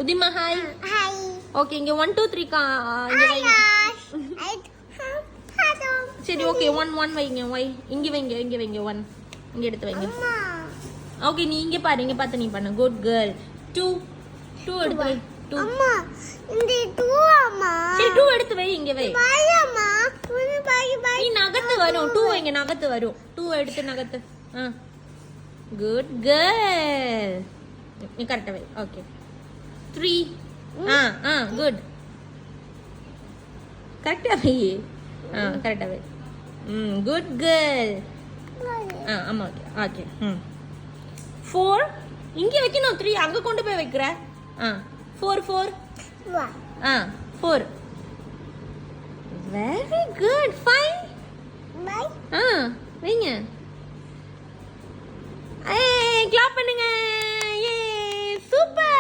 உதிமா hi. Hi. Okay இங்க 1 2 3 இங்க வைங்க. சரி ஓகே 1 1 வைங்க. இங்க வைங்க 1 இங்க எடுத்து வைங்க. அம்மா. ஓகே நீ இங்க பாரு, இங்க பார்த்து நீ பண்ணு. Good girl. 2 எடுத்து வை. 2 அம்மா இந்த 2 அம்மா. சரி 2 எடுத்து வை, இங்க வை. பை அம்மா. பை. நீ நகத்து வரும். 2 வைங்க, நகத்து வரும். 2 எடுத்து நகத்து. Good girl. நீ கரெக்ட்டா வை. Okay 3 good. கரெக்ட்டா வை. கரெக்ட்டா வை. Good girl. ஆமா ஓகே 4 இங்க வைக்கணும். 3 அங்க கொண்டு போய் வைக்கற. 4 வா. 4 வெரி குட். 5 பை. வைங்க. ஏய் கிளாப் பண்ணுங்க. ஏ சூப்பர்.